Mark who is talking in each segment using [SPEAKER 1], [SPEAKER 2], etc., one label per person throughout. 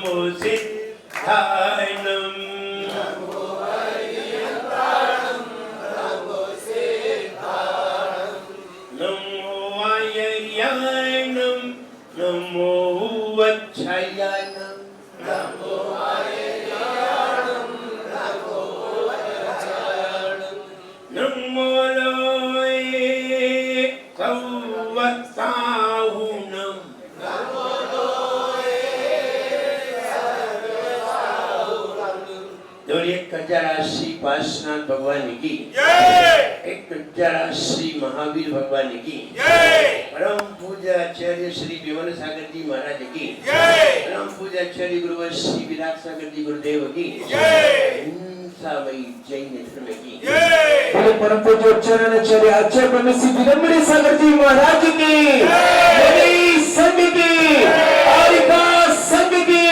[SPEAKER 1] नमो सिद्धाय नमो वायर्याय नमो वच्छयाय नमो लोये कौवत्साहुनम एक कज्जाराश्री पार्श्वनाथ भगवान की एक कज्जाराश्री महावीर भगवान की परम पूज्य आचार्य श्री विमल सागर जी महाराज की परम पूज्य आचार्य गुरुवर श्री विराट सागर जी गुरुदेव की जैन धर्म की
[SPEAKER 2] परम पूज्य आचार्य आचार्य ब्रह्म श्री विरमणी सागर जी महाराज की संघ की आरिका संघ की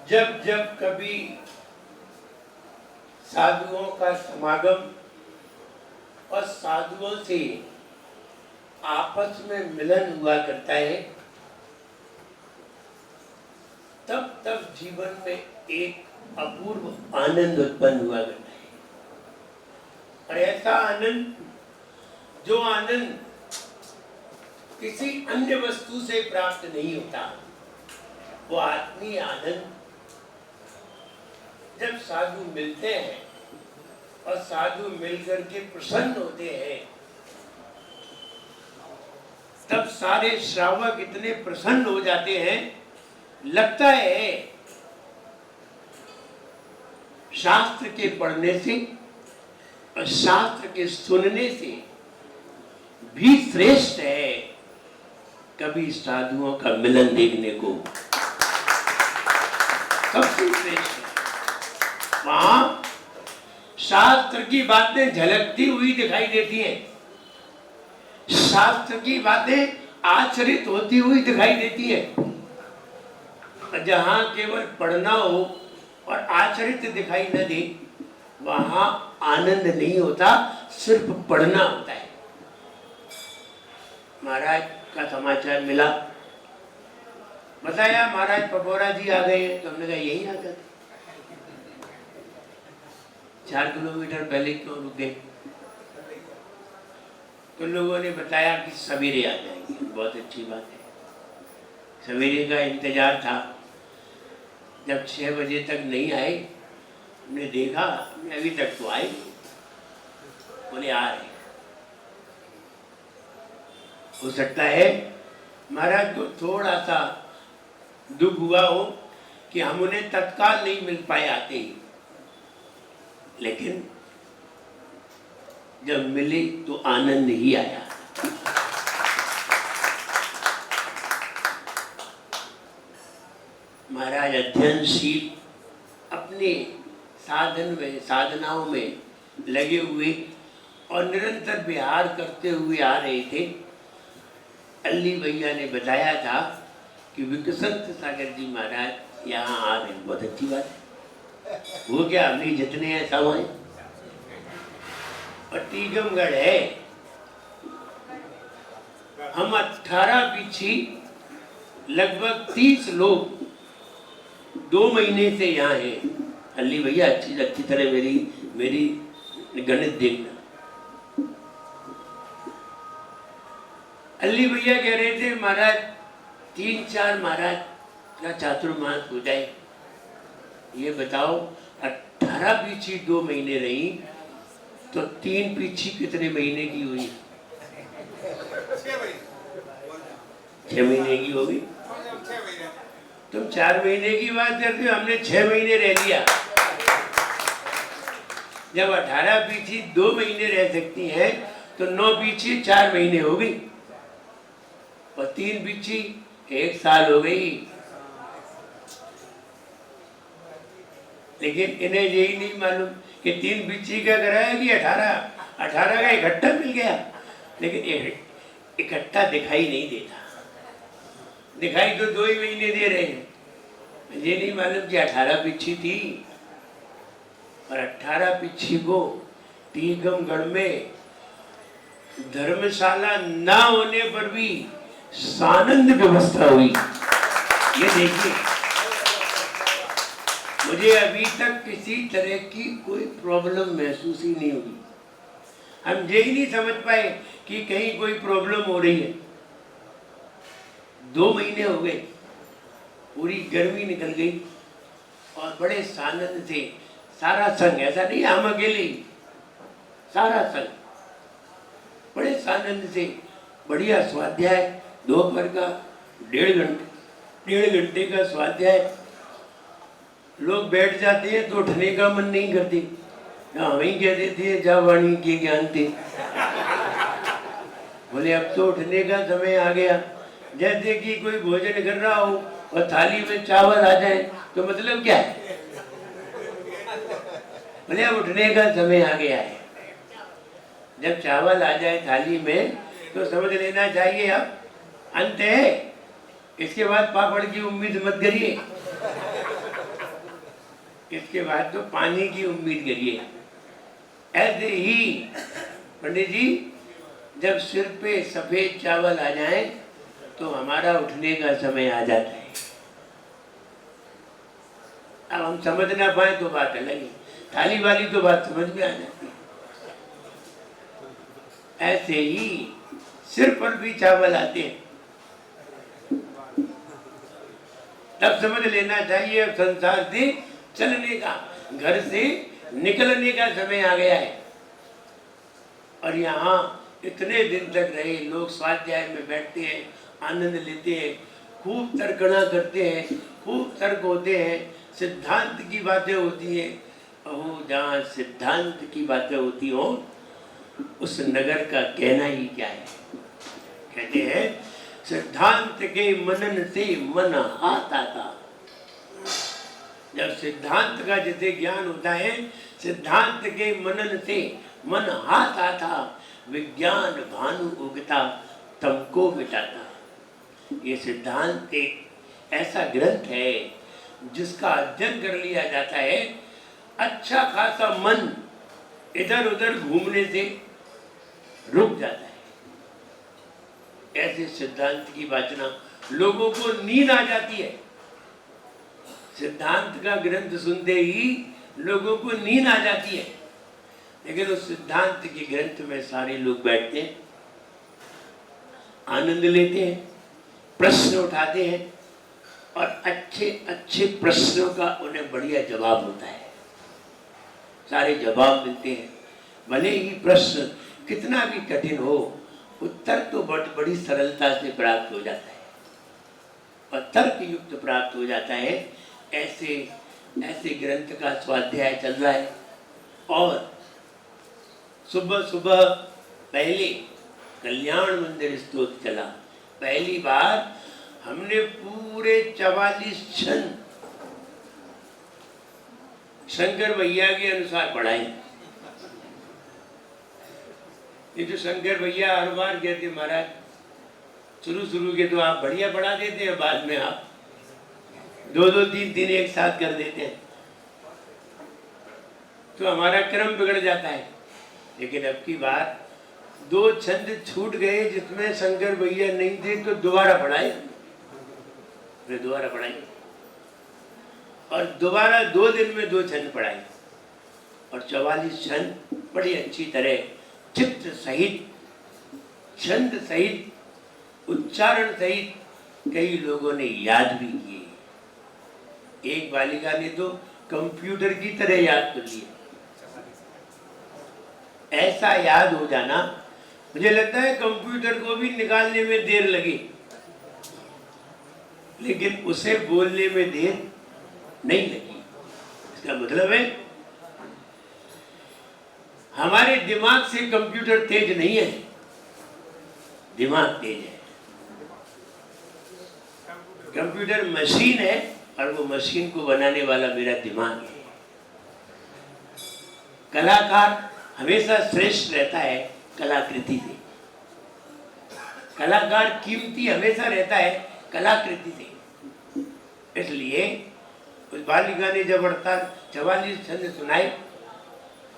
[SPEAKER 1] जब जब कभी साधुओं का समागम और साधुओं से आपस में मिलन हुआ करता है, तब तब जीवन में एक अपूर्व आनंद उत्पन्न हुआ करता है। और ऐसा आनंद, जो आनंद किसी अन्य वस्तु से प्राप्त नहीं होता, वो आत्मीय आनंद जब साधु मिलते हैं और साधु मिलकर के प्रसन्न होते हैं, तब सारे श्रावक इतने प्रसन्न हो जाते हैं, लगता है शास्त्र के पढ़ने से और शास्त्र के सुनने से भी श्रेष्ठ है कभी साधुओं का मिलन देखने को। सबसे श्रेष्ठ वहां शास्त्र की बातें झलकती हुई दिखाई देती हैं, शास्त्र की बातें आचरित होती हुई दिखाई देती हैं। जहां केवल पढ़ना हो और आचरित दिखाई न दे, वहां आनंद नहीं होता, सिर्फ पढ़ना होता है। महाराज का समाचार मिला, बताया महाराज पपोरा जी आ गए हैं। तो हमने कहा यही आ गए, 4 किलोमीटर पहले क्यों रुके? तो लोगों ने बताया कि सवेरे आ जाएंगे। बहुत अच्छी बात है, सवेरे का इंतजार था। जब 6 बजे तक नहीं आए, हमने देखा अभी तक तो आए, बोले आ रहे। हो सकता है महाराज को थोड़ा सा दुख हुआ हो कि हम उन्हें तत्काल नहीं मिल पाए आते ही, लेकिन जब मिले तो आनंद ही आया। महाराज अध्ययनशील अपने साधन में, साधनाओं में लगे हुए और निरंतर विहार करते हुए आ रहे थे। अल्ली भैया ने बताया था कि विकसंत सागर जी महाराज यहाँ आ रहे हैं। बहुत अच्छी बात है। वो क्या, हमने जितने हैं सब आए। और टीकमगढ़ है, हम 18 पीछी लगभग 30 लोग 2 महीने से यहाँ हैं। अल्ली भैया अच्छी तरह मेरी गणित देखना। अल्ली भैया कह रहे थे महाराज 3-4 महाराज का चातुर्मास हो जाए। ये बताओ 18 पीछी 2 महीने रही तो 3 पीछी कितने महीने की हुई? 6 महीने की होगी। तुम 4 महीने की बात करते हो, हमने 6 महीने रह लिया। जब 18 पीछी 2 महीने रह सकती हैं तो 9 पीछी 4 महीने हो गई और 3 पीछी 1 साल हो गई। लेकिन इन्हें यही नहीं मालूम कि 3 पीछी का कराया कि 18 का इकट्ठा मिल गया। लेकिन इकट्ठा दिखाई नहीं देता, दिखाई तो 2 ही महीने दे रहे हैं। ये नहीं मालूम कि 18 पीछी थी और 18 पीछी को टीकमगढ़ में धर्मशाला ना होने पर भी सानंद व्यवस्था हुई। ये देखिए, मुझे अभी तक किसी तरह की कोई प्रॉब्लम महसूस ही नहीं हुई। हम ये ही नहीं समझ पाए कि कहीं कोई प्रॉब्लम हो रही है। 2 महीने हो गए, पूरी गर्मी निकल गई और बड़े सानंद से सारा संघ, ऐसा नहीं हम अकेले ही, सारा संघ बड़े सानंद से बढ़िया स्वाध्याय, दोपहर का 1.5 घंटे का स्वाध्याय। लोग बैठ जाते हैं तो उठने का मन नहीं करते, हम ही कह देते हैं जा वाणी के ज्ञान थे। बोले अब तो उठने का समय आ गया। जैसे कि कोई भोजन कर रहा हो और थाली में चावल आ जाए तो मतलब क्या है? बोले अब उठने का समय आ गया है। जब चावल आ जाए थाली में तो समझ लेना चाहिए अब अंत है। इसके बाद पापड़ की उम्मीद मत करिए, इसके बाद तो पानी की उम्मीद करिए। ऐसे ही पंडित जी, जब सिर पे सफेद चावल आ जाए तो हमारा उठने का समय आ जाता है। अब हम समझ ना पाए तो बात अलग है, थाली वाली तो बात समझ में आ जाती है। ऐसे ही सिर पर भी चावल आते हैं, तब समझ लेना चाहिए अब संसार से चलने का, घर से निकलने का समय आ गया है। और यहाँ इतने दिन तक रहे लोग, स्वाध्याय में बैठते हैं, आनंद लेते हैं, खूब तर्कणा करते हैं, खूब तर्क होते हैं, सिद्धांत की बातें होती हैं। अहो, जहाँ सिद्धांत की बातें होती हो उस नगर का कहना ही क्या है। कहते हैं सिद्धांत के मनन से मन हाथ आता। जब सिद्धांत का जैसे ज्ञान होता है, सिद्धांत के मनन से मन हाथ आता, विज्ञान भानु उगता तम को मिटाता। ये सिद्धांत एक ऐसा ग्रंथ है जिसका अध्ययन कर लिया जाता है, अच्छा खासा मन इधर उधर घूमने से रुक जाता है। ऐसे सिद्धांत की वाचना लोगों को नींद आ जाती है। सिद्धांत का ग्रंथ सुनते ही लोगों को नींद आ जाती है, लेकिन उस सिद्धांत के ग्रंथ में सारे लोग बैठते हैं, आनंद लेते हैं, प्रश्न उठाते हैं और अच्छे अच्छे प्रश्नों का उन्हें बढ़िया जवाब होता है। सारे जवाब मिलते हैं, भले ही प्रश्न कितना भी कठिन हो, उत्तर तो बड़ी सरलता से प्राप्त हो जाता है और तर्क युक्त प्राप्त हो जाता है। ऐसे ऐसे ग्रंथ का स्वाध्याय चल रहा है। और सुबह सुबह पहले कल्याण मंदिर स्तोत्र चला। पहली बार हमने पूरे 44 छंद शंकर भैया के अनुसार पढ़ाए। ये जो शंकर भैया हर बार कहते महाराज, शुरू के तो आप बढ़िया पढ़ा देते हैं, बाद में आप 2-2 3-3 एक साथ कर देते हैं, तो हमारा क्रम बिगड़ जाता है। लेकिन अब की बार 2 छंद छूट गए जिसमें शंकर भैया नहीं थे, तो दोबारा पढ़ाए, फिर दोबारा पढ़ाए और दोबारा 2 दिन में 2 छंद पढ़ाए और 44 छंद बड़ी अच्छी तरह चित्त सहित, छंद सहित, उच्चारण सहित कई लोगों ने याद भी किए। एक बालिका ने तो कंप्यूटर की तरह याद कर लिया। ऐसा याद हो जाना, मुझे लगता है कंप्यूटर को भी निकालने में देर लगी, लेकिन उसे बोलने में देर नहीं लगी। इसका मतलब है हमारे दिमाग से कंप्यूटर तेज नहीं है, दिमाग तेज है। कंप्यूटर मशीन है और वो मशीन को बनाने वाला मेरा दिमाग है। कलाकार हमेशा श्रेष्ठ रहता है कलाकृति से, कलाकार कीमती हमेशा रहता है कलाकृति से। इसलिए उस बालिका ने जब 44 छंद सुनाए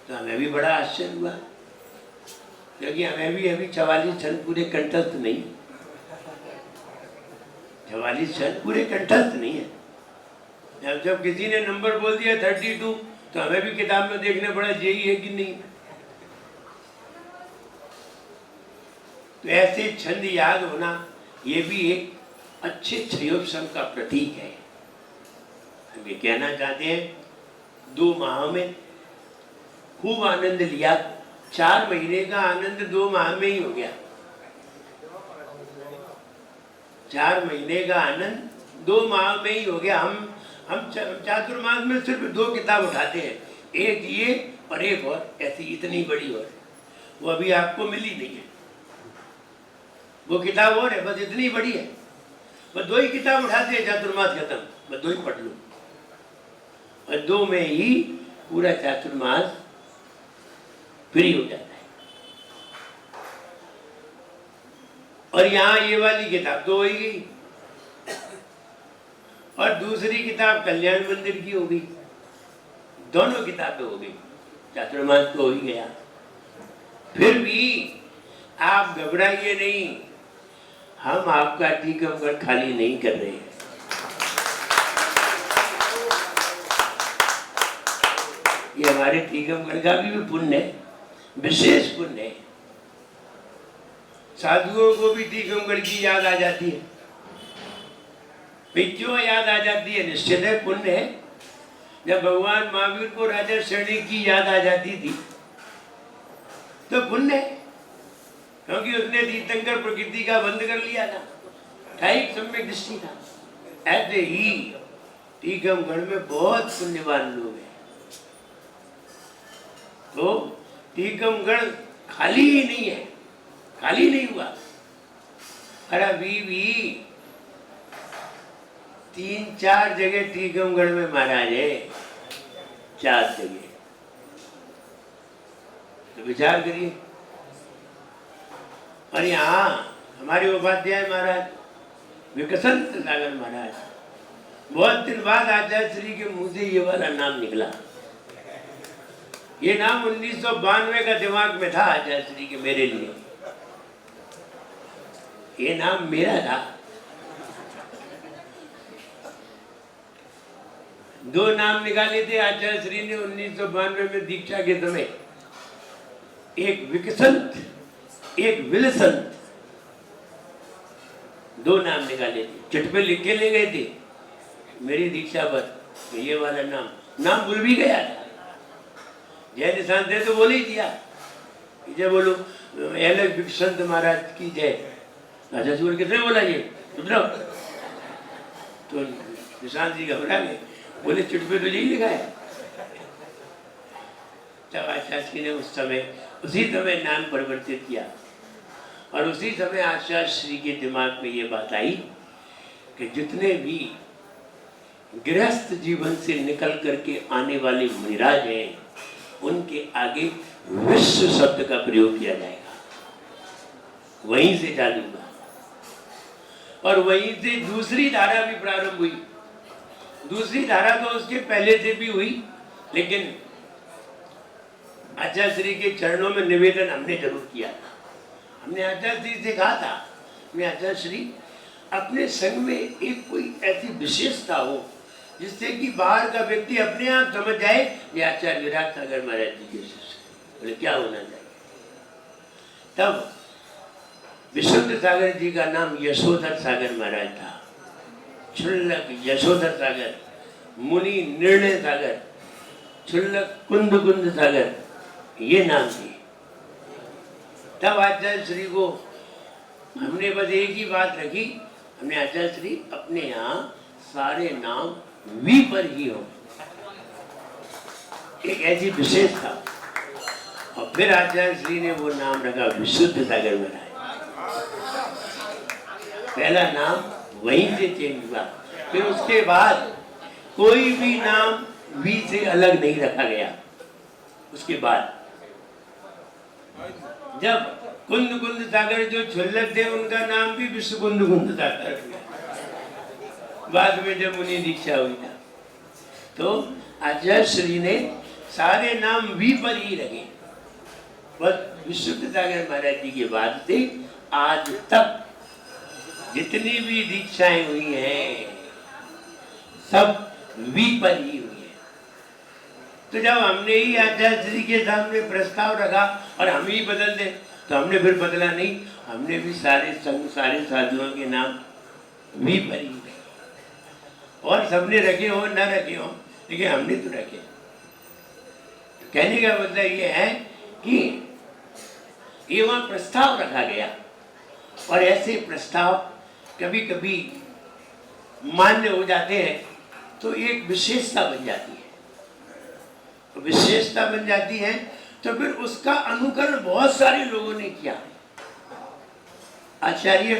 [SPEAKER 1] तो हमें भी बड़ा आश्चर्य हुआ, क्योंकि हमें भी अभी 44 छंद पूरे कंठस्थ नहीं। 44 छंद पूरे कंठस्थ नहीं है। जब किसी ने नंबर बोल दिया 32 तो हमें भी किताब में देखना पड़ा यही है कि नहीं। तो ऐसे छंद याद होना ये भी एक अच्छे क्षयोपशम का प्रतीक है। हम ये कहना चाहते हैं 2 माह में खूब आनंद लिया। 4 महीने का आनंद 2 माह में ही हो गया। 4 महीने का आनंद 2 माह में ही हो गया। हम चातुर्मास में सिर्फ 2 किताब उठाते हैं, एक ये और एक और ऐसी इतनी बड़ी और वो अभी आपको मिली नहीं है। वो किताब और है, बस इतनी बड़ी है। बस 2 ही किताब उठाते हैं, चातुर्मास खत्म, बस 2 ही पढ़ लो और 2 में ही पूरा चातुर्मास फ्री हो जाता है। और यहाँ ये वाली किताब तो हो ही गई और दूसरी किताब कल्याण मंदिर की हो गई। दोनों किताबें हो गई, चातुर्मास तो हो ही गया। फिर भी आप घबराइए नहीं, हम आपका टीकमगढ़ खाली नहीं कर रहे हैं। ये हमारे टीकमगढ़ का भी पुण्य है, विशेष पुण्य है। साधुओं को भी टीकमगढ़ की याद आ जाती है। क्यों याद आ जाती है? निश्चित है पुण्य है। जब भगवान महावीर को राजा शरणी की याद आ जाती थी तो पुण्य है, क्योंकि उसने तीर्थंकर प्रकृति का बंद कर लिया था, ठाईक सम्यक दृष्टि था। ऐसे ही टीकमगढ़ में बहुत पुण्यवान लोग हैं। तो टीकमगढ़ खाली ही नहीं है, खाली नहीं हुआ। अरे अभी भी 3-4 जगह टीकमगढ़ में महाराज है, 4 जगह। तो विचार करिए। और यहाँ हमारे उपाध्याय महाराज विकसंत सागर महाराज, बहुत दिन बाद आचार्य श्री के मुंह से ये वाला नाम निकला। ये नाम 1992 का दिमाग में था आचार्य श्री के, मेरे लिए ये नाम मेरा था। 2 नाम निकाले थे आचार्य श्री ने 1992 में दीक्षा के समय, एक विकसंत एक विलसंत, 2 नाम निकाले थे। चिट पे लिख के ले गए थे मेरी दीक्षा पर, तो ये वाला नाम भूल भी गया था। जय निशान थे तो बोल ही दिया, जय बोलो अलग विकसंत महाराज की जय। अच्छा सूर्य किसने बोला ये रुद्र? तो निशान जी घबरा गए, बोले चिट पे तो यही लिखा है। तब आचार्य श्री ने उसी समय नाम परिवर्तित किया और उसी समय आचार्य श्री के दिमाग में ये बात आई कि जितने भी गृहस्थ जीवन से निकल करके आने वाले मुनिराज हैं उनके आगे विश्व शब्द का प्रयोग किया जाएगा। वहीं से चालू हुआ और वहीं से दूसरी धारा भी प्रारंभ हुई। दूसरी धारा तो उसके पहले से भी हुई, लेकिन आचार्य श्री के चरणों में निवेदन हमने जरूर किया था। हमने आचार्य श्री से कहा था, मैं आचार्य श्री अपने संग में एक कोई ऐसी विशेषता हो जिससे कि बाहर का व्यक्ति अपने आप समझ जाए ये आचार्य विराट सागर महाराज जी के शिष्य। बोले क्या होना चाहिए? तब विशुद्ध सागर जी का नाम यशोधर सागर महाराज था। क्षुल्लक यशोधर सागर, मुनि निर्णय सागर, क्षुल्लक कुंद कुंद सागर, ये नाम थी। तब आचार्य श्री को हमने बस एक ही बात रखी, हमने आचार्य श्री अपने यहाँ सारे नाम वी पर ही हो, एक ऐसी विशेषता। और फिर आचार्य श्री ने वो नाम रखा विशुद्ध सागर महाराज। पहला नाम वहीं से चेंज हुआ। फिर उसके बाद कोई भी नाम वी से अलग नहीं रखा गया। उसके बाद जब कुंद कुंद सागर जो क्षुल्लक थे उनका नाम भी विश्व कुंद कुंद सागर। बाद में जब उन्हें दीक्षा हुई था तो आचार्य श्री ने सारे नाम वी पर ही रखे। बस विशुद्ध सागर महाराज जी के बाद से आज तक जितनी भी दीक्षाएं हुई हैं सब वी पर ही हुई है। तो जब हमने ही आचार्य श्री के सामने प्रस्ताव रखा और हम ही बदल दें तो हमने फिर बदला नहीं, हमने भी सारे संघ सारे साधुओं के नाम वी पर ही रखे, और सबने रखे हो न रखे हो लेकिन हमने तो रखे। तो कहने का मतलब ये है कि ये वहाँ प्रस्ताव रखा गया और ऐसे प्रस्ताव कभी कभी मान्य हो जाते हैं तो एक विशेषता बन जाती है। तो विशेषता बन जाती है तो फिर उसका अनुकरण बहुत सारे लोगों ने किया। आचार्य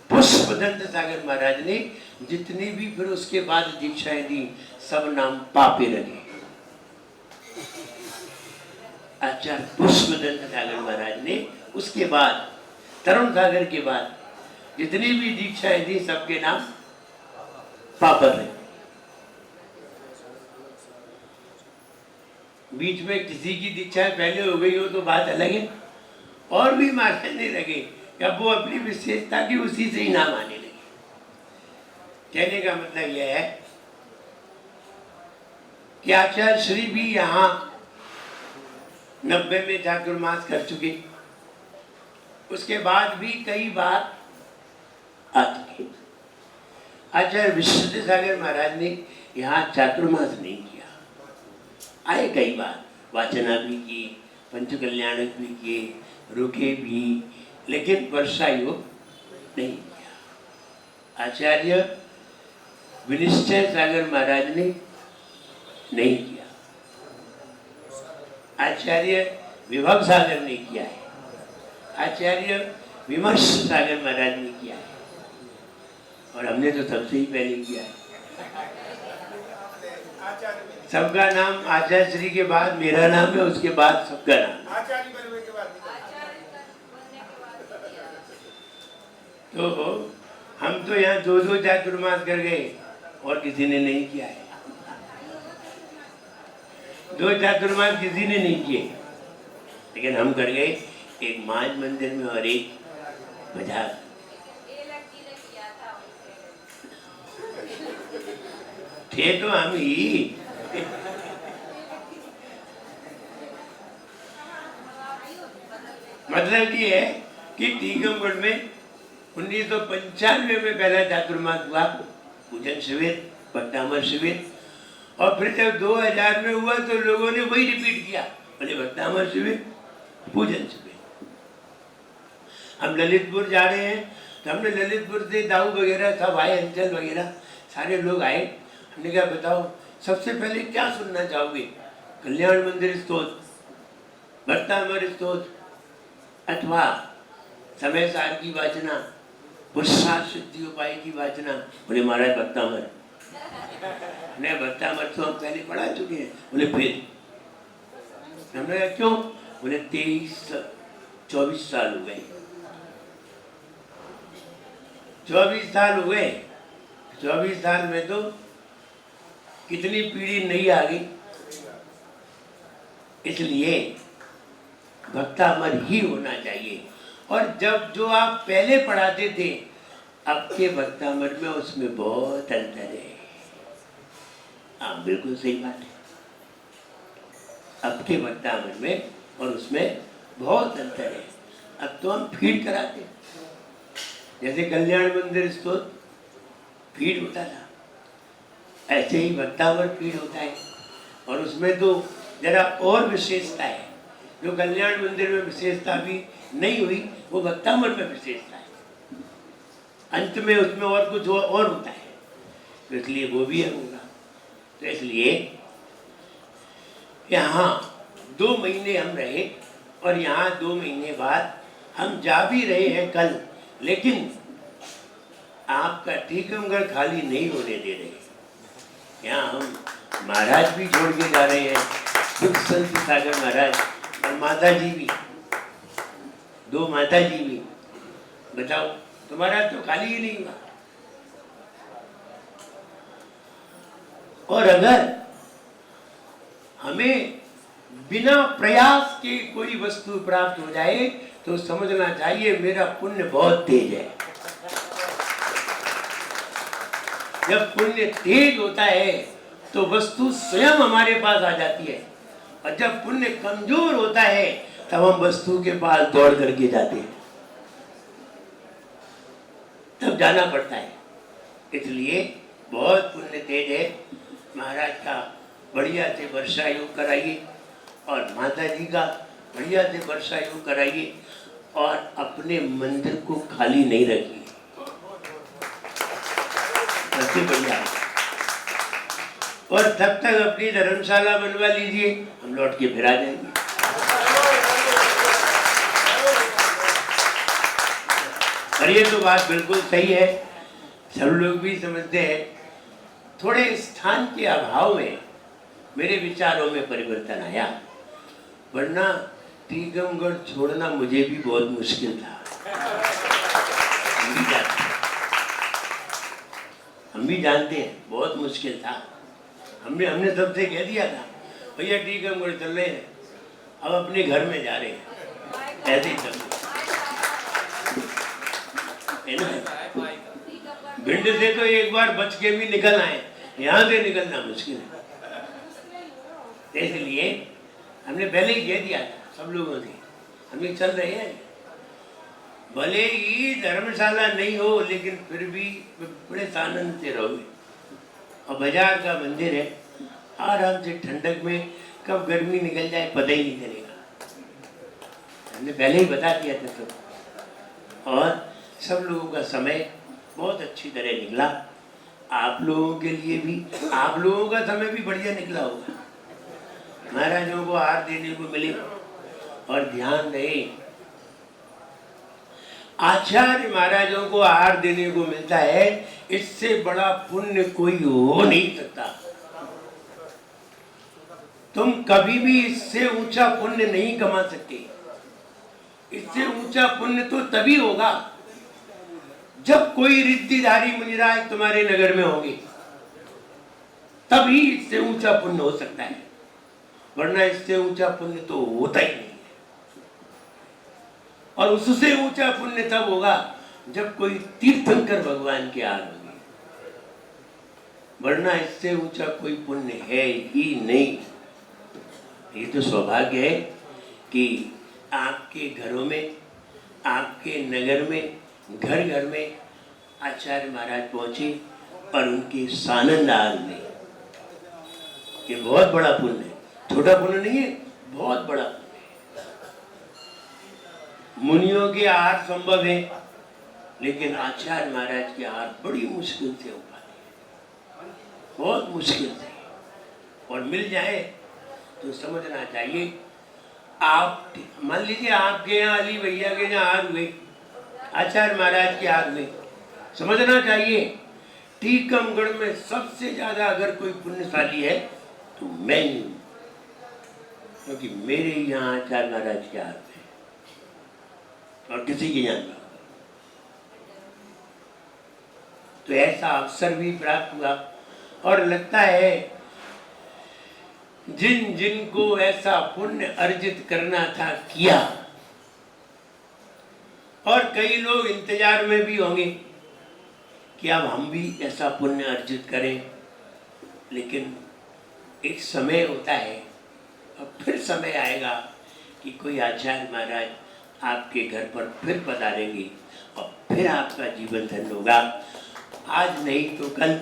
[SPEAKER 1] पुष्पदंत सागर महाराज ने जितनी भी फिर उसके बाद दीक्षाएं दी सब नाम पापे रखे। आचार्य पुष्पदंत सागर महाराज ने उसके बाद तरुण सागर के बाद जितनी भी दीक्षाएं दी सबके नाम पापर रहे। बीच में किसी की दीक्षा पहले हो गई हो तो बात अलग है, और भी मानने लगे कि अब वो अपनी विशेषता की उसी से ही नाम आने लगे। कहने का मतलब यह है कि आचार्य श्री भी यहाँ 90 में चातुर्मास कर चुके, उसके बाद भी कई बार आ चुके। आचार्य विश्वनाथ सागर महाराज ने यहाँ चातुर्मास नहीं किया, आए कई बार, वाचना भी की, पंचकल्याणक भी किए, रुके भी, लेकिन वर्षा योग नहीं किया। आचार्य विनिश्चय सागर महाराज ने नहीं किया, आचार्य विभव सागर ने किया है, आचार्य विमर्श सागर महाराज ने किया है, और हमने तो सबसे ही पहले किया है। सबका नाम आचार्य श्री के बाद मेरा नाम है, उसके बाद सबका नाम। तो हम तो यहाँ 2-2 चातुर्मास कर गए और किसी ने नहीं किया है। 2 चातुर्मास किसी ने नहीं किए, लेकिन हम कर गए, एक माज मंदिर में और एक बाजार। थे तो हम ही। मतलब ये है कि टीकमगढ़ में 1995 में पहला चातुर्मास हुआ, पूजन शिविर, भट्टामर शिविर, और फिर जब 2000 में हुआ तो लोगों ने वही रिपीट किया, बोले भट्टामर शिविर, पूजन शिविर। हम ललितपुर जा रहे हैं तो हमने ललितपुर से दाऊ वगैरह सब आए, अंचल वगैरह सारे लोग आए। हमने कहा बताओ सबसे पहले क्या सुनना चाहोगे, कल्याण मंदिर स्तोत्र, भट्टामर स्तोत्र, अथवा समय सार की वाचना, पुरुषार्थ सिद्धि उपाय की वाचना? बोले महाराज भट्टामर। नहीं, भट्टामर तो हम पहले पढ़ा चुके हैं। बोले फिर? हमने कहा क्यों? बोले 23-24 साल हो गए। 24 साल हो गए, 24 साल में तो कितनी पीढ़ी नई आ गई, इसलिए भक्तामर ही होना चाहिए। और जब जो आप पहले पढ़ाते थे अब के भक्तामर में, उसमें बहुत अंतर है। हाँ बिल्कुल सही बात है, अब के भक्तामर में और उसमें बहुत अंतर है। अब तो हम फीड कराते हैं, जैसे कल्याण मंदिर स्तोत्र फीड होता था, ऐसे ही भक्तामर फीड होता है। और उसमें तो जरा और विशेषता है, जो कल्याण मंदिर में विशेषता भी नहीं हुई वो भक्तामर में विशेषता है। अंत में उसमें और कुछ और होता है, तो इसलिए वो भी होगा। तो इसलिए यहाँ 2 महीने हम रहे और यहाँ 2 महीने बाद हम जा भी रहे हैं कल, लेकिन आपका टीकमगढ़ खाली नहीं होने दे रहे। यहाँ हम महाराज भी छोड़ के जा रहे हैं, सुख संत सागर महाराज और माता जी भी, 2 माता जी भी। बताओ तुम्हारा तो खाली ही नहीं हुआ। और अगर हमें बिना प्रयास के कोई वस्तु प्राप्त हो जाए तो समझना चाहिए मेरा पुण्य बहुत तेज है। जब पुण्य तेज होता है तो वस्तु स्वयं हमारे पास आ जाती है, और जब पुण्य कमजोर होता है तब हम वस्तु के पास दौड़ करके जाते हैं, तब जाना पड़ता है। इसलिए बहुत पुण्य तेज है। महाराज का बढ़िया से वर्षा योग कराइए और माता जी का बढ़िया से वर्षा योग कराइए, और अपने मंदिर को खाली नहीं रखिए, सबसे बढ़िया। और तब तक अपनी धर्मशाला बनवा लीजिए, हम लौट के फिर आ जाएंगे। और ये तो बात बिल्कुल सही है, सब लोग भी समझते हैं। थोड़े स्थान के अभाव में मेरे विचारों में परिवर्तन आया, वरना टीकमगढ़ छोड़ना मुझे भी बहुत मुश्किल था। हम भी जानते हैं बहुत मुश्किल था। हमने सबसे कह दिया था भैया टीकमगढ़ चल रहे हैं, अब अपने घर में जा रहे हैं, ऐसे ही चल रहे। भिंड से तो एक बार बच के भी निकल आए, यहाँ से निकलना मुश्किल है। इसलिए हमने पहले ही कह दिया था सब लोगों से, हम चल रहे हैं। भले ही धर्मशाला नहीं हो, लेकिन फिर भी बड़े आनंद से रहोगे। और बाजार का मंदिर है, आराम से ठंडक में कब गर्मी निकल जाए पता ही नहीं चलेगा। हमने पहले ही बता दिया था सब। और सब लोगों का समय बहुत अच्छी तरह निकला, आप लोगों के लिए भी, आप लोगों का समय भी बढ़िया निकला होगा। महाराजों को हार देने को मिले। और ध्यान रहे, आचार्य महाराजों को आहार देने को मिलता है, इससे बड़ा पुण्य कोई हो नहीं सकता। तुम कभी भी इससे ऊंचा पुण्य नहीं कमा सकते। इससे ऊंचा पुण्य तो तभी होगा जब कोई रिद्धिधारी मुनिराज तुम्हारे नगर में होंगे, तभी इससे ऊंचा पुण्य हो सकता है, वरना इससे ऊंचा पुण्य तो होता ही नहीं है। और उससे ऊंचा पुण्य तब होगा जब कोई तीर्थंकर भगवान के आर होंगे, वरना इससे ऊंचा कोई पुण्य है ही नहीं। ये तो सौभाग्य है कि आपके घरों में, आपके नगर में, घर घर में आचार्य महाराज पहुंचे और उनके सानंदार में। ये बहुत बड़ा पुण्य है, छोटा पुण्य नहीं है, बहुत बड़ा पुण्य है। मुनियों के आहार संभव है, लेकिन आचार्य महाराज के आहार बड़ी मुश्किल से हो पाते हैं, बहुत मुश्किल से। और मिल जाए तो समझना चाहिए। आप मान लीजिए आपके यहाँ अली भैया के यहाँ हार हुए, आचार्य महाराज के हार हुए, समझना चाहिए टीकमगढ़ में सबसे ज्यादा अगर कोई पुण्यशाली है तो मैं ही हूँ, क्योंकि मेरे यहाँ आचार्य महाराज के हार में, और किसी के यहाँ नहीं। तो ऐसा अवसर भी प्राप्त हुआ। और लगता है जिन जिनको ऐसा पुण्य अर्जित करना था किया। और कई लोग इंतजार में भी होंगे कि अब हम भी ऐसा पुण्य अर्जित करें, लेकिन एक समय होता है और फिर समय आएगा कि कोई आचार्य महाराज आपके घर पर फिर पधारेंगे और फिर आपका जीवन धन्य होगा। आज नहीं तो कल,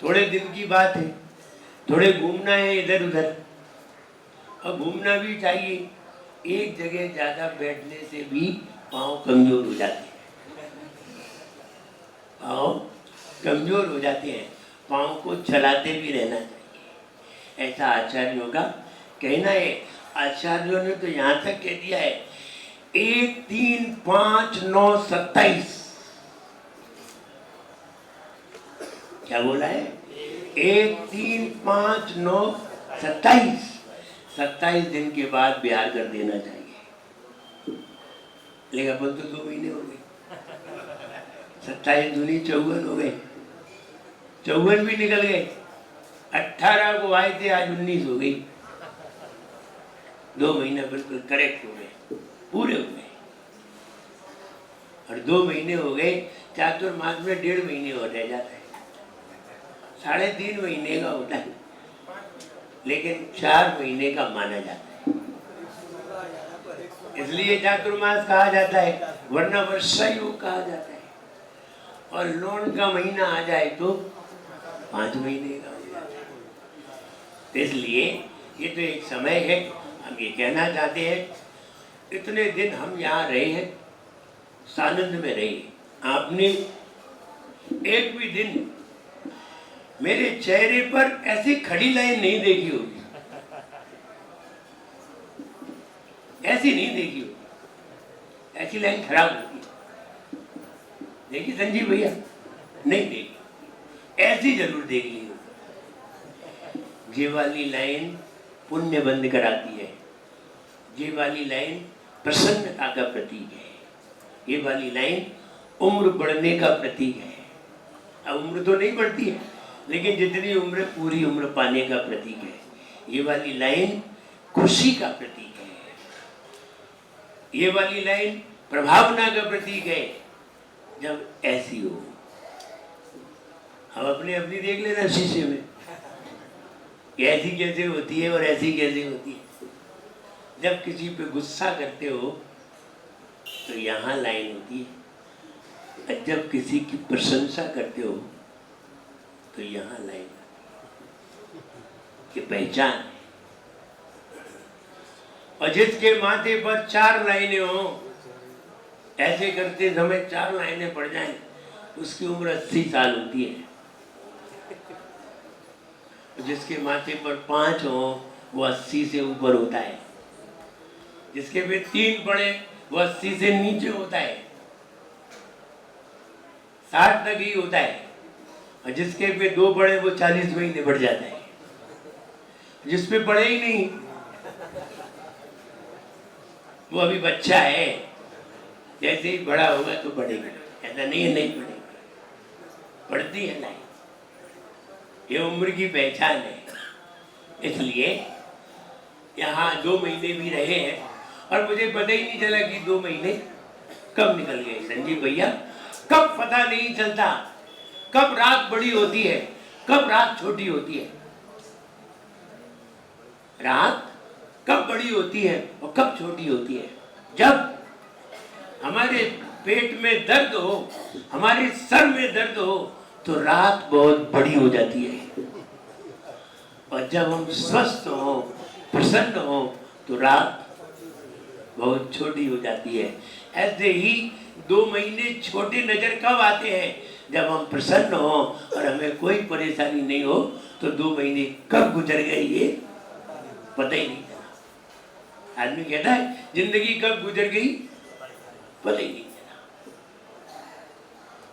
[SPEAKER 1] थोड़े दिन की बात है, थोड़े घूमना है इधर उधर, और घूमना भी चाहिए। एक जगह ज़्यादा बैठने से भी पाँव कमज़ोर हो जाते हैं, पाँव कमज़ोर हो जाते हैं, पाँव को चलाते भी रहना चाहिए, ऐसा आचार्यों का कहना है। आचार्यों ने तो यहाँ तक कह दिया है 1 3 5 9 27, क्या बोला है? 1 3 5 9 27, 27 दिन के बाद बिहार कर देना चाहिए। लेकिन अपन तो 2 महीने हो गए, 27 दूनी 54 हो गए, 54 भी निकल गए। 18 को आए थे, आज 19 हो गई। 2 महीना बिल्कुल करेक्ट हो गए, पूरे हो गए। और 2 महीने हो गए, चातुर्मास में 1.5 महीने और रह जाता है। 3.5 महीने का होता है, लेकिन 4 महीने का माना जाता है, इसलिए चातुर्मास कहा जाता है, वरना वर्षा योग कहा जाता है। और लोन का महीना आ जाए तो 5 महीने का हो जाता है। तो इसलिए ये तो एक समय है। हम ये कहना चाहते हैं, इतने दिन हम यहाँ रहे हैं, सानंद में रहे, आपने एक भी दिन मेरे चेहरे पर ऐसी खड़ी लाइन नहीं देखी होगी, ऐसी नहीं देखी होगी, ऐसी लाइन खराब होती है। देखी संजीव भैया? नहीं देखी, ऐसी जरूर देख ली होगी। ये वाली लाइन पुण्य बंद कराती है, ये वाली लाइन प्रसन्नता का प्रतीक है, ये वाली लाइन उम्र बढ़ने का प्रतीक है। अब उम्र तो नहीं बढ़ती है, लेकिन जितनी उम्र पूरी उम्र पाने का प्रतीक है। ये वाली लाइन खुशी का प्रतीक है, ये वाली लाइन प्रभावना का प्रतीक है। जब ऐसी हो, हम अपने अपनी देख लेना शीशे में, ऐसी कैसे होती है और ऐसी कैसे होती है। जब किसी पे गुस्सा करते हो तो यहाँ लाइन होती है, और जब किसी की प्रशंसा करते हो तो यहाँ लाइन की पहचान है। और जिसके माथे पर 4 लाइनें हो, ऐसे करते समय 4 लाइनें पड़ जाएं, उसकी उम्र 80 साल होती है। जिसके माथे पर 5 हो, वो 80 से ऊपर होता है। जिसके पे 3 पड़े, वो 80 से नीचे होता है, 60 तक ही होता है। और जिसके पे 2 पड़े, वो 40 महीने बढ़ जाता है। जिस पे पड़े ही नहीं, वो अभी बच्चा है, जैसे ही बड़ा होगा तो बढ़ेगा। ऐसा नहीं है नहीं बढ़ेगा, बढ़ती है लाइन। ये उम्र की पहचान है। इसलिए यहाँ 2 महीने भी रहे हैं और मुझे पता ही नहीं चला कि 2 महीने कब निकल गए। संजीव भैया, कब पता नहीं चलता, कब रात बड़ी होती है, कब रात छोटी होती है। रात कब बड़ी होती है और कब छोटी होती है? जब हमारे पेट में दर्द हो, हमारे सर में दर्द हो, तो रात बहुत बड़ी हो जाती है। और जब हम स्वस्थ हो, प्रसन्न हो, तो रात बहुत छोटी हो जाती है। ऐसे ही 2 महीने छोटे नजर कब आते हैं? जब हम प्रसन्न हो और हमें कोई परेशानी नहीं हो, तो 2 महीने कब गुजर गए ये पता ही नहीं चला। आदमी कहता है जिंदगी कब गुजर गई पता ही नहीं चला,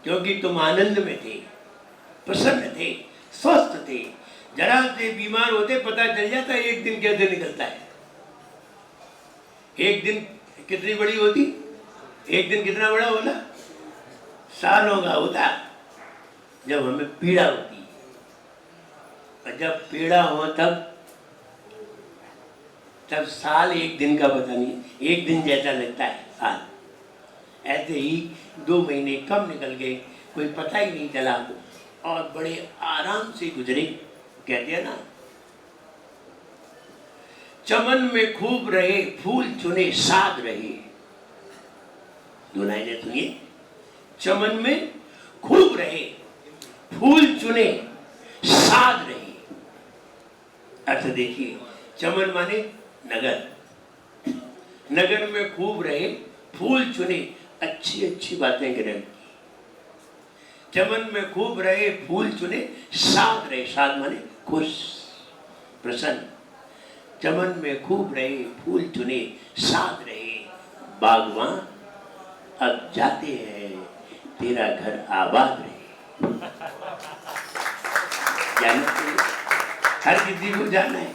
[SPEAKER 1] क्योंकि तुम आनंद में थे, प्रसन्न थे, स्वस्थ थे। जरा से बीमार होते पता चल जाता है एक दिन कैसे निकलता है। एक दिन कितनी बड़ी होती, एक दिन कितना बड़ा होता, सालों का होता। जब हमें पीड़ा होती है, और जब पीड़ा हो तब साल एक दिन का पता नहीं, एक दिन जैसा लगता है साल। ऐसे ही 2 महीने कब निकल गए कोई पता ही नहीं चला, और बड़े आराम से गुजरे। कहते हैं ना, चमन में खूब रहे, फूल चुने साध रहे। 2 लाइनें सुनिए। चमन में खूब रहे, फूल चुने साध रहे। अर्थ देखिए, चमन माने नगर, नगर में खूब रहे, फूल चुने, अच्छी अच्छी बातें ग्रहण की। चमन में खूब रहे, फूल चुने, साध रहे। साध माने खुश, प्रसन्न। चमन में खूब रहे, फूल चुने, साध रहे। बागवान अब जाते हैं, तेरा घर आबाद रहे। जाना चाहिए, हर किसी को जाना है।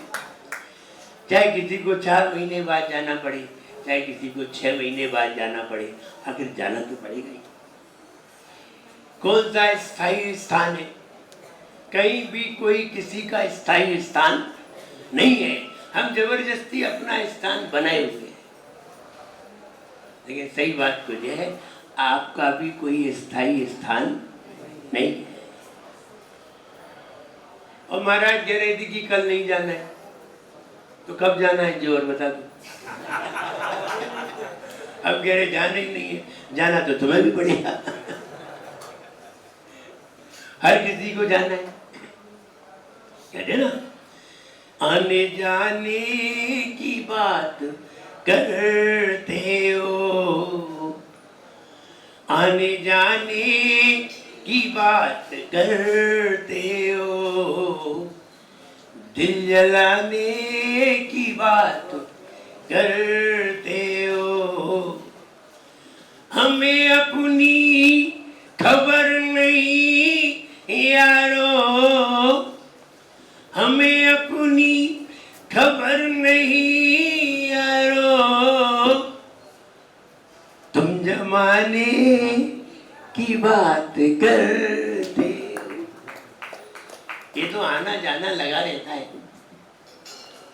[SPEAKER 1] चाहे किसी को 4 महीने बाद जाना पड़े, चाहे किसी को 6 महीने बाद जाना पड़े, आखिर जाना तो पड़ेगा ही। कौन सा स्थायी स्थान है? कहीं भी कोई किसी का स्थायी स्थान नहीं है। हम जबरदस्ती अपना स्थान बनाए हुए हैं। लेकिन सही बात तो यह है, आपका भी कोई स्थायी स्थान नहीं है। और महाराज कह रहे थे कि कल नहीं जाना है, तो कब जाना है जी और बता दो। अब कह रहे जाना ही नहीं है, जाना तो तुम्हें भी पड़ेगा। हर किसी को जाना है, कहते ना, आने जाने की बात करते हो, आने जाने की बात करते हो, दिल जलाने की बात करते हो, हमें अपनी खबर नहीं यारो, हमें अपनी खबर नहीं यारो, तुम जमाने की बात करते हो। ये तो आना जाना लगा रहता है,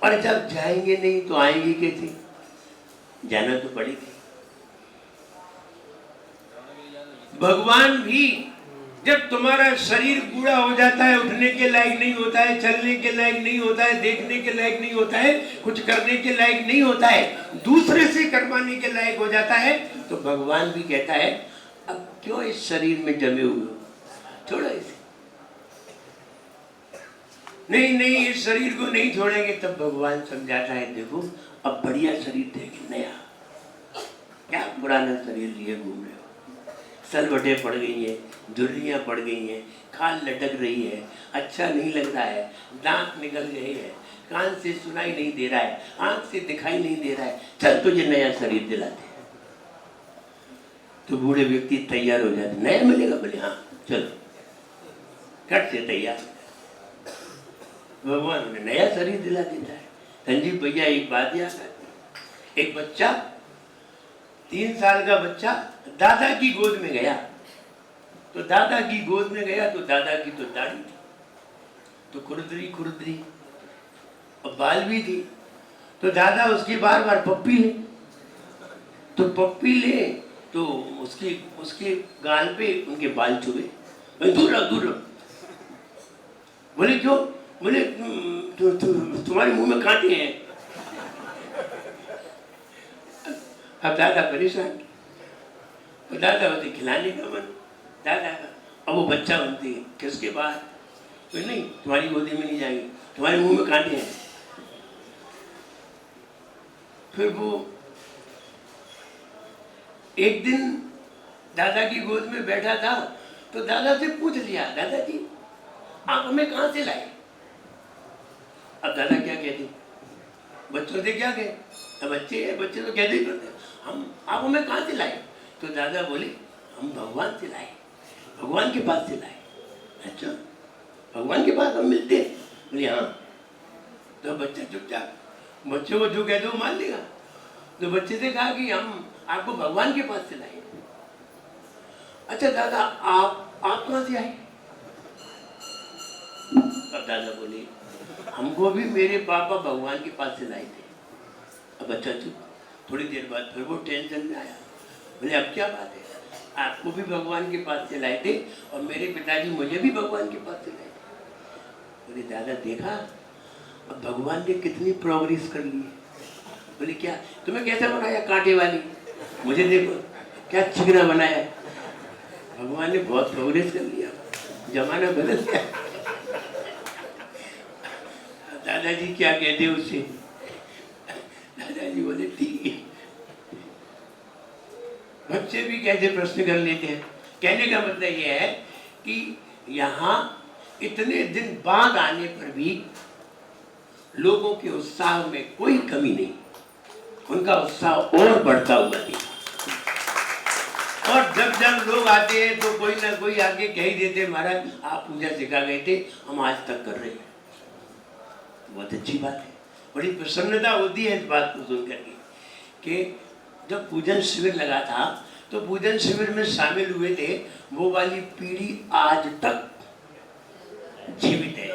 [SPEAKER 1] और जब जाएंगे नहीं तो आएंगे कैसे? जाना तो पड़ेगा। भगवान भी जब तुम्हारा शरीर बूढ़ा हो जाता है, उठने के लायक नहीं होता है, चलने के लायक नहीं होता है, देखने के लायक नहीं होता है, कुछ करने के लायक नहीं होता है, दूसरे से करवाने के लायक हो जाता है, तो भगवान भी कहता है अब क्यों इस शरीर में जमे हुए हो, छोड़ो इसे। नहीं नहीं, इस शरीर को नहीं छोड़ेंगे। तब भगवान समझाता है देखो अब बढ़िया शरीर देखे, नया, क्या पुराना शरीर लिए घूम रहे हो, सलवटें पड़ गई हैं, झुर्रियाँ पड़ गई हैं, खाल लटक रही है, अच्छा नहीं लग रहा है, दांत निकल गए हैं, कान से सुनाई नहीं दे रहा है, आंख से दिखाई नहीं दे रहा है, चल तुझे नया शरीर दिलाते हैं। तो बूढ़े व्यक्ति तैयार हो जाते, नया मिलेगा, बोले हाँ चलो, कट से तैयार। भगवान उन्हें नया शरीर दिला देता है। संजीव भैया एक बात याद आती, एक बच्चा 3 साल का बच्चा दादा की गोद में गया, तो दादा की गोद में गया तो दादा की तो दाढ़ी थी, तो खुरदरी खुरदरी और बाल भी थी, तो दादा उसकी बार बार पप्पी ले, तो पप्पी ले तो उसके गाल पे उनके बाल चुभे, दूर रहो दूर रहो। बोले क्यों? बोले तुम्हारे मुंह में कांटे हैं। अब दादा परेशान, तो दादा होते खिलाने का मन, दादा का, अब वो बच्चा बनती है किसके बाद, तो नहीं तुम्हारी गोदी में नहीं जाएंगे, तुम्हारे मुंह में कांटे हैं। फिर वो एक दिन दादा की गोद में बैठा था, तो दादा से पूछ लिया, दादाजी आप हमें कहाँ से लाए? अब दादा क्या कहते, बच्चों से क्या कहे, अब बच्चे हैं, बच्चे तो कहते ही करते, हम आप हमें कहाँ से लाए? तो दादा बोले हम भगवान से लाए, भगवान के पास से लाए। अच्छा भगवान के पास हम मिलते हैं? बोले हाँ। तो बच्चा चुपचाप, बच्चे को जो कह दो मान लेगा, तो बच्चे से कहा कि हम आपको भगवान के पास से लाए। अच्छा दादा आप कहाँ से आए? अब दादा बोले हमको भी मेरे पापा भगवान के पास से लाए थे। अब बच्चा चुप, थोड़ी देर बाद फिर वो टेंशन में आया, बोले अब क्या बात है, आपको भी भगवान के पास से लाए थे और मेरे पिताजी मुझे भी भगवान के पास से लाए थे। बोले दादा देखा अब भगवान ने कितनी प्रोग्रेस कर ली है। बोले क्या, तुम्हें कैसा बनाया कांटे वाली, मुझे देखो क्या चिकना बनाया। भगवान ने बहुत प्रोग्रेस कर लिया, जमाना बदल गया। दादाजी क्या कहते उससे? दादाजी बोले ठीक है। बच्चे भी कैसे प्रश्न कर लेते हैं। कहने का मतलब यह है कि यहाँ इतने दिन बाद आने पर भी लोगों के उत्साह में कोई कमी नहीं, उनका उत्साह और बढ़ता हुआ दिखा। और जब जब लोग आते हैं तो कोई ना कोई आगे कह ही देते महाराज आप पूजा सिखा गए थे, हम आज तक कर रहे हैं। बहुत अच्छी बात है, बड़ी प्रसन्नता होती है इस बात को सुन करके कि जब पूजन शिविर लगा था तो पूजन शिविर में शामिल हुए थे, वो वाली पीढ़ी आज तक जीवित है।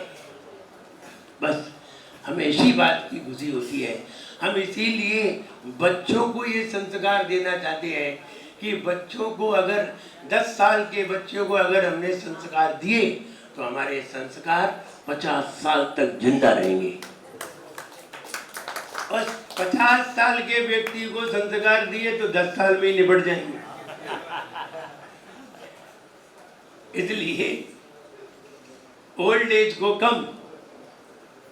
[SPEAKER 1] बस हमें इसी बात की खुशी होती है। हम इसीलिए बच्चों को ये संस्कार देना चाहते हैं कि बच्चों को अगर 10 साल के बच्चों को अगर हमने संस्कार दिए तो हमारे संस्कार 50 साल तक जिंदा रहेंगे। और 50 साल के व्यक्ति को संस्कार दिए तो 10 साल में ही निपट जाएंगे। इसलिए ओल्ड एज को कम,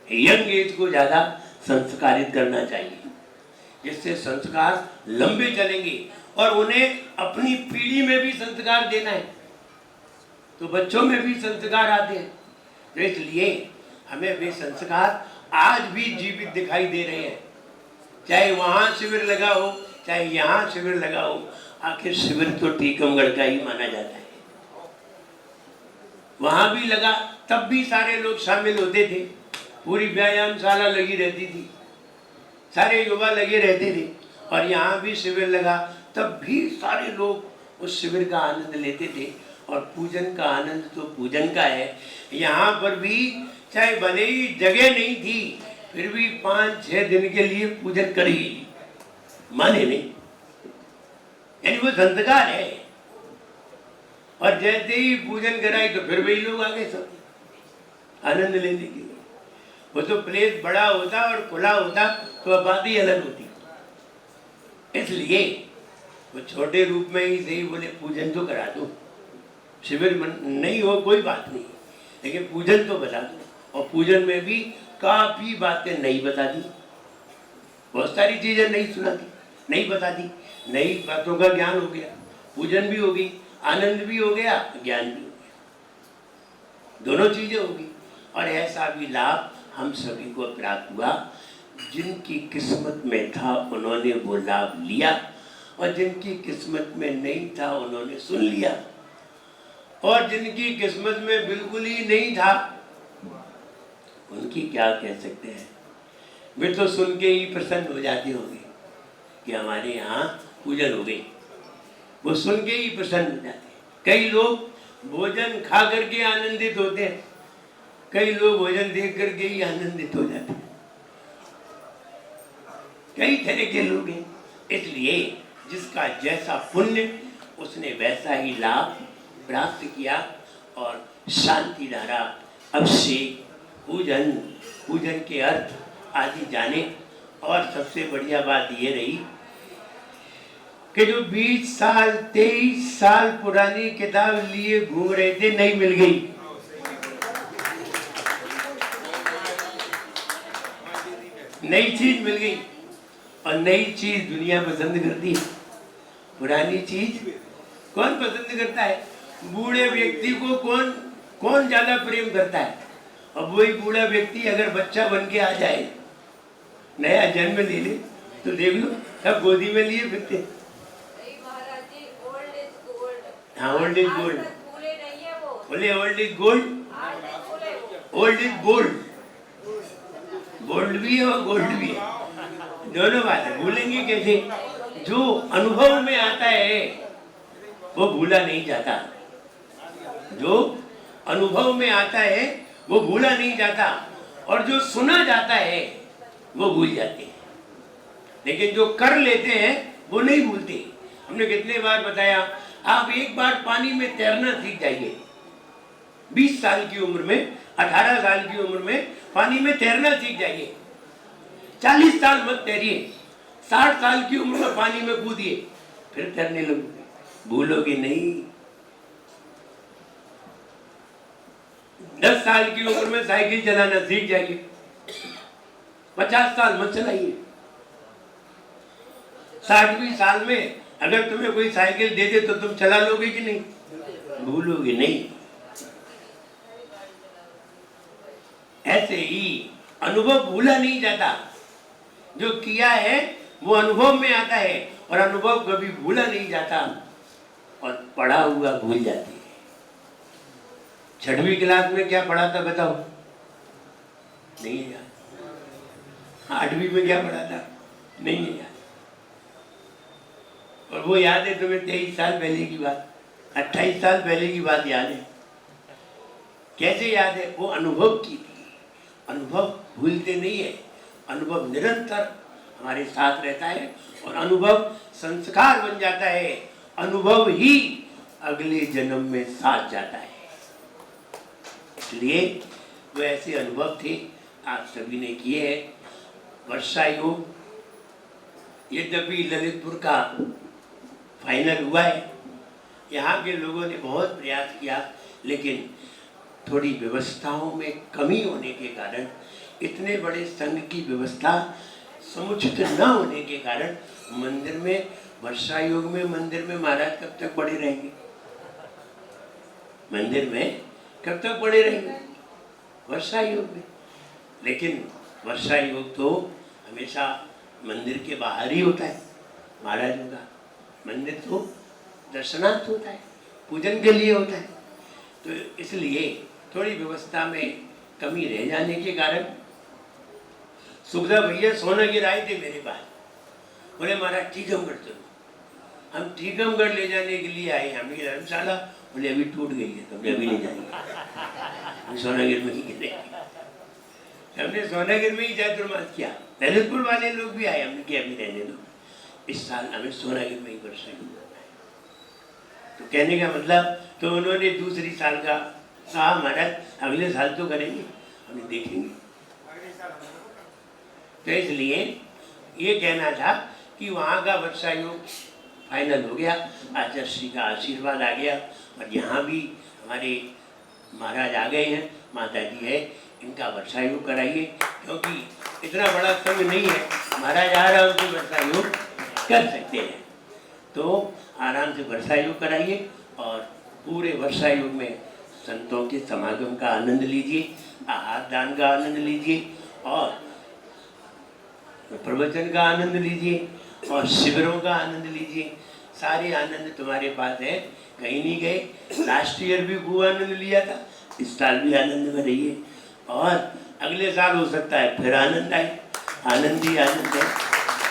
[SPEAKER 1] यंग एज को ज्यादा संस्कारित करना चाहिए, जिससे संस्कार लंबे चलेंगे। और उन्हें अपनी पीढ़ी में भी संस्कार देना है, तो बच्चों में भी संस्कार आते हैं। तो इसलिए हमें वे संस्कार आज भी जीवित दिखाई दे रहे हैं, चाहे वहां शिविर लगा हो, चाहे यहाँ शिविर लगा हो। आखिर शिविर तो टीकमगढ़ का ही माना जाता है। वहां भी लगा, तब भी सारे लोग शामिल होते थे, पूरी व्यायामशाला लगी रहती थी, सारे युवा लगे रहते थे। और यहाँ भी शिविर लगा, तब भी सारे लोग उस शिविर का आनंद लेते थे। और पूजन का आनंद तो पूजन का है। यहाँ पर भी चाहे भले ही जगह नहीं थी, फिर भी 5-6 दिन के लिए पूजन करी, माने नहीं, यानी वो संस्कार है। और जैसे ही पूजन कराई तो फिर वही लोग आ गए सब आनंद लेने के लिए। वो तो प्लेस बड़ा होता और खुला होता तो बात ही अलग होती। इसलिए वो छोटे रूप में ही सही बोले पूजन तो करा दो, शिविर नहीं हो कोई बात नहीं, लेकिन पूजन तो बता दो। और पूजन में भी काफी बातें नहीं बता दी, बहुत सारी चीजें नहीं सुनाती, नहीं बता दी। नई बातों का ज्ञान हो गया, पूजन भी हो गई, आनंद भी हो गया, ज्ञान भी हो गया, दोनों चीजें होगी। और ऐसा भी लाभ हम सभी को प्राप्त हुआ। जिनकी किस्मत में था उन्होंने वो लाभ लिया, और जिनकी किस्मत में नहीं था उन्होंने सुन लिया। और जिनकी किस्मत में बिल्कुल ही नहीं था उनकी क्या कह सकते हैं, वे तो सुन के ही प्रसन्न हो जाते होंगे कि हमारे यहाँ पूजन हो गई, वो सुन के ही प्रसन्न हो जाते हैं। कई लोग भोजन खा करके आनंदित होते हैं, कई लोग भोजन देख करके ही आनंदित हो जाते हैं, कई तरह के लोग हैं। इसलिए जिसका जैसा पुण्य उसने वैसा ही लाभ प्राप्त किया। और शांति धारा, अभिषेक, पूजन, पूजन के अर्थ आदि जाने। और सबसे बढ़िया बात ये रही कि जो 20 साल 23 साल पुरानी किताब लिए घूम रहे थे, नहीं मिल गई। नई चीज मिल गई, और नई चीज दुनिया पसंद करती है। पुरानी चीज कौन पसंद करता है? बूढ़े व्यक्ति को कौन ज्यादा प्रेम करता है? और वही बूढ़ा व्यक्ति अगर बच्चा बन के आ जाए, नया जन्म ले ले, तो देख लो सब गोदी में लिए फिरते। हाँ, ओल्ड इज गोल्ड, बोले old is gold, old is gold, gold भी है और गोल्ड भी है, दोनों बात है। भूलेंगे कैसे? जो अनुभव में आता है वो भूला नहीं जाता, जो अनुभव में आता है वो भूला नहीं जाता, और जो सुना जाता है वो भूल जाते हैं। लेकिन जो कर लेते हैं वो नहीं भूलते। हमने कितने बार बताया, आप एक बार पानी में तैरना सीख जाइए। 20 साल की उम्र में, 18 साल की उम्र में पानी में तैरना सीख जाइए। 40 साल मत तैरिए, 60 साल की उम्र में पानी में कूदिए, फिर तैरने लगोगे, भूलोगे नहीं। 10 साल की उम्र में साइकिल चलाना सीख जाइए, 50 साल मत चलाइए। 60वें साल में अगर तुम्हें कोई साइकिल दे दे तो तुम चला लोगे कि नहीं? भूलोगे नहीं। ऐसे ही अनुभव भूला नहीं जाता, जो किया है वो अनुभव में आता है, और अनुभव कभी भूला नहीं जाता, और पढ़ा हुआ भूल जाती है। 6वीं क्लास में क्या पढ़ा था बताओ? नहीं है याद। 8वीं में क्या पढ़ा था? नहीं है याद। और वो याद है तुम्हें 23 साल पहले की बात, 28 साल पहले की बात याद है। कैसे याद है? वो अनुभव की थी। अनुभव भूलते नहीं है, अनुभव निरंतर हमारे साथ रहता है, और अनुभव संस्कार बन जाता है। अनुभव ही अगले जन्म में साथ जाता है। इसलिए वो ऐसे अनुभव थे आप सभी ने किए हैं। वर्षा योग यद्यपि ललितपुर का फाइनल हुआ है, यहाँ के लोगों ने बहुत प्रयास किया, लेकिन थोड़ी व्यवस्थाओं में कमी होने के कारण, इतने बड़े संघ की व्यवस्था समुचित न होने के कारण मंदिर में, वर्षा योग में मंदिर में महाराज कब तक पड़े रहेंगे? मंदिर में कब तक पड़े रहेंगे? वर्षा योग में। लेकिन वर्षा योग तो हमेशा मंदिर के बाहर ही होता है महाराजों का। मंदिर तो दर्शनार्थ होता है, पूजन के लिए होता है। तो इसलिए थोड़ी व्यवस्था में कमी रह जाने के कारण सुखदा भैया सोनागिर आए थे मेरे पास, बोले महाराज टीकमगढ़ चलो। हम टीकमगढ़ ले जाने के लिए आए, हमने धर्मशाला, बोले अभी टूट गई है तो अभी नहीं जाएंगे, हम सोनागिर में ही गिरे। हमने सोनागिर में ही चातुर्मास किया। ललितपुर वाले लोग भी आए, हमने किया अभी रहने दो, इस साल हमें सोनागिर में ही वर्षा करना है। तो कहने का मतलब, तो उन्होंने दूसरी साल का कहा महाराज अगले साल तो करेंगे, हमें देखेंगे। तो इसलिए ये कहना था कि वहाँ का वर्षा योग फाइनल हो गया, आचार्य श्री का आशीर्वाद आ गया, और यहाँ भी हमारे महाराज आ गए हैं, माता जी है, इनका वर्षा योग कराइए, क्योंकि इतना बड़ा संघ नहीं है, महाराज आराम से वर्षा योग कर सकते हैं। तो आराम से वर्षा योग कराइए और पूरे वर्षा योग में संतों के समागम का आनंद लीजिए, आहार दान का आनंद लीजिए, और प्रवचन का आनंद लीजिए, और शिविरों का आनंद लीजिए। सारे आनंद तुम्हारे पास है, कहीं नहीं गए। लास्ट ईयर भी खूब आनंद लिया था, इस साल भी आनंद में रहिए, और अगले साल हो सकता है फिर आनंद आए, आनंद ही आनंद है।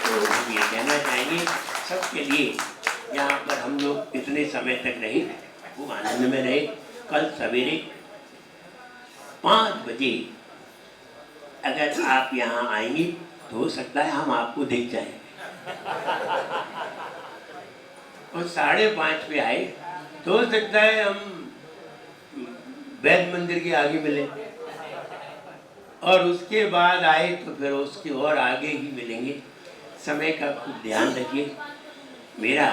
[SPEAKER 1] तो हम ये कहना चाहेंगे सबके लिए, यहाँ पर हम लोग इतने समय तक रहे, खूब आनंद में रहे। कल सवेरे 5 बजे अगर आप यहाँ आएंगे तो हो सकता है हम आपको देख जाएं, और 5:30 पे आए तो हो सकता है हम वैद्य मंदिर के आगे मिले, और उसके बाद आए तो फिर उसके और आगे ही मिलेंगे। समय का खूब ध्यान रखिए। मेरा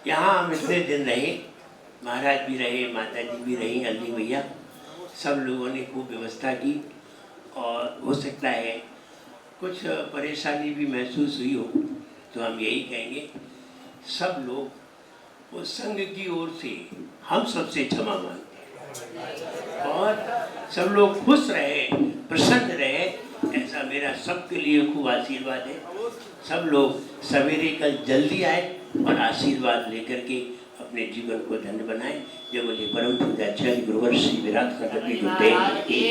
[SPEAKER 1] यहाँ हम इतने दिन रहे, महाराज भी रहे, माता जी भी रही, अल्ली भैया, सब लोगों ने खूब व्यवस्था की, और हो सकता है कुछ परेशानी भी महसूस हुई हो, तो हम यही कहेंगे सब लोग उस संघ की ओर से हम सबसे क्षमा मांगते हैं, और सब लोग खुश रहे, प्रसन्न रहे, ऐसा मेरा सबके लिए खूब आशीर्वाद है। सब लोग सवेरे कल जल्दी आए और आशीर्वाद लेकर के अपने जीवन को धन्य बनाएं। जय बोले परम पूज्याचार्य गुरुवर श्री विराट संगति गुरुदेव की।